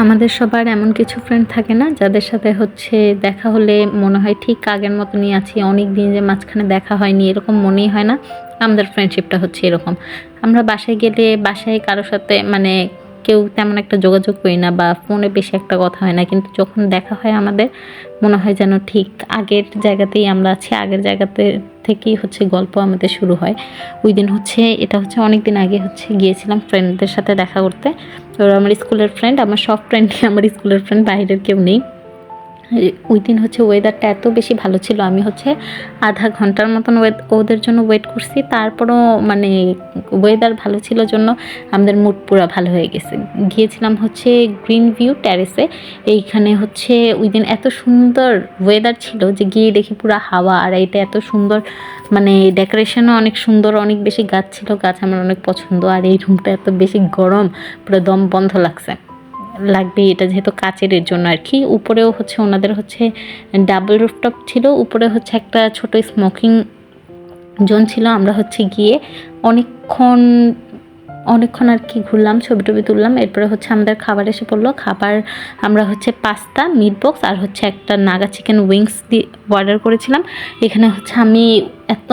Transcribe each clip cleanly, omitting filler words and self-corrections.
আমাদের সবার এমন কিছু ফ্রেন্ড থাকে না যাদের সাথে হচ্ছে দেখা হলে মনে হয় ঠিক আগের মতনই আছি, অনেক দিন যে মাঝখানে দেখা হয়নি এরকম মনেই হয় না। আমাদের ফ্রেন্ডশিপটা হচ্ছে এরকম। আমরা বাসায় গেলে বাসায় কারো সাথে মানে কেউ তেমন একটা যোগাযোগ করি না বা ফোনে বেশি একটা কথা হয় না, কিন্তু যখন দেখা হয় আমাদের মনে হয় যেন ঠিক আগের জায়গাতেই আমরা আছি, আগের জায়গাতে থেকেই হচ্ছে গল্প আমাদের শুরু হয়। ওই দিন হচ্ছে এটা হচ্ছে অনেক দিন আগে হচ্ছে গিয়েছিলাম ফ্রেন্ডদের সাথে দেখা করতে। ওরা আমার স্কুলের ফ্রেন্ড, আমার সব ফ্রেন্ডই আমার স্কুলের ফ্রেন্ড, বাইরের কেউ নেই। ওই দিন হচ্ছে ওয়েদারটা এত বেশি ভালো ছিল, আমি হচ্ছে আধা ঘন্টার মতন ওদের জন্য ওয়েট করছি। তারপরও মানে ওয়েদার ভালো ছিল জন্য আমাদের মুড পুরো ভালো হয়ে গেছে। গিয়েছিলাম হচ্ছে গ্রিন ভিউ টেরেসে। এইখানে হচ্ছে ওই দিন এত সুন্দর ওয়েদার ছিল যে গিয়ে দেখি পুরো হাওয়া, আর এটা এত সুন্দর মানে ডেকোরেশনও অনেক সুন্দর, অনেক বেশি গাছ ছিল, গাছ আমার অনেক পছন্দ। আর এই রুমটা এত বেশি গরম, পুরো দম বন্ধ লাগবে, এটা যেহেতু কাচের এর জন্য আর কি। উপরেও হচ্ছে ওনাদের হচ্ছে ডাবল রুফটপ ছিল, উপরে হচ্ছে একটা ছোট স্মোকিং জোন ছিল। আমরা হচ্ছে গিয়ে অনেকক্ষণ আর কি ঘুরলাম, ছবি টবি তুললাম। এরপরে হচ্ছে আমাদের খাবার এসে পড়লো। খাবার আমরা হচ্ছে পাস্তা, মিট বক্স আর হচ্ছে একটা নাগা চিকেন উইংস দিয়ে অর্ডার করেছিলাম। এখানে হচ্ছে আমি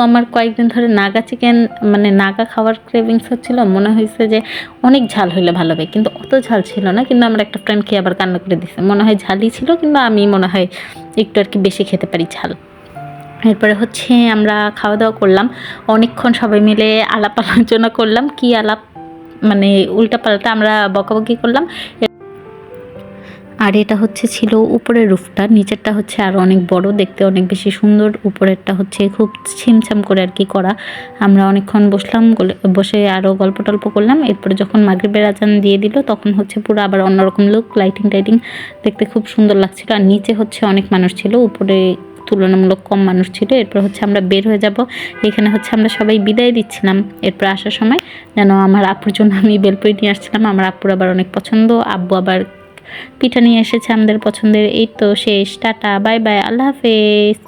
আমার কয়েকদিন ধরে নাগা চিকেন মানে নাগা খাওয়ার ক্রেভিংস হচ্ছিল, মনে হয়েছে যে অনেক ঝাল হইলে ভালো হবে, কিন্তু অত ঝাল ছিল না। কিন্তু আমার একটা ফ্রেন্ড খেয়ে আবার কান্না করে দিছে, মনে হয় ঝালই ছিল, কিন্তু আমি মনে হয় একটু আর কি বেশি খেতে পারি ঝাল। এরপরে হচ্ছে আমরা খাওয়া দাওয়া করলাম, অনেকক্ষণ সবাই মিলে আলাপ আলোচনা করলাম, কি আলাপ মানে উল্টাপাল্টা আমরা বকাবকি করলাম। আর এটা হচ্ছে ছিল উপরের রুফটা, নিচেরটা হচ্ছে আরও অনেক বড়, দেখতে অনেক বেশি সুন্দর। উপরেরটা হচ্ছে খুব ছিমছাম করে আর কি করা। আমরা অনেকক্ষণ বসলাম, বসে আরও গল্প টল্প করলাম। এরপরে যখন মাগরিবের আজান দিয়ে দিল তখন হচ্ছে পুরো আবার অন্যরকম লুক, লাইটিং টাইটিং দেখতে খুব সুন্দর লাগছিল। আর নিচে হচ্ছে অনেক মানুষ ছিল, উপরে তুলনামূলক কম মানুষ ছিল। এরপর হচ্ছে আমরা বের হয়ে যাব। এখানে হচ্ছে আমরা সবাই বিদায় দিচ্ছিলাম। এরপর আসার সময় যেন আমার আপুর জন্য আমি বেলপুরি নিয়ে আসছিলাম, আমার আপুর আবার অনেক পছন্দ। আব্বু আবার পিঠা নিয়ে এসেছে আমাদের পছন্দের। এই তো শেষ, টাটা, বাই বাই, আল্লাহ হাফেজ।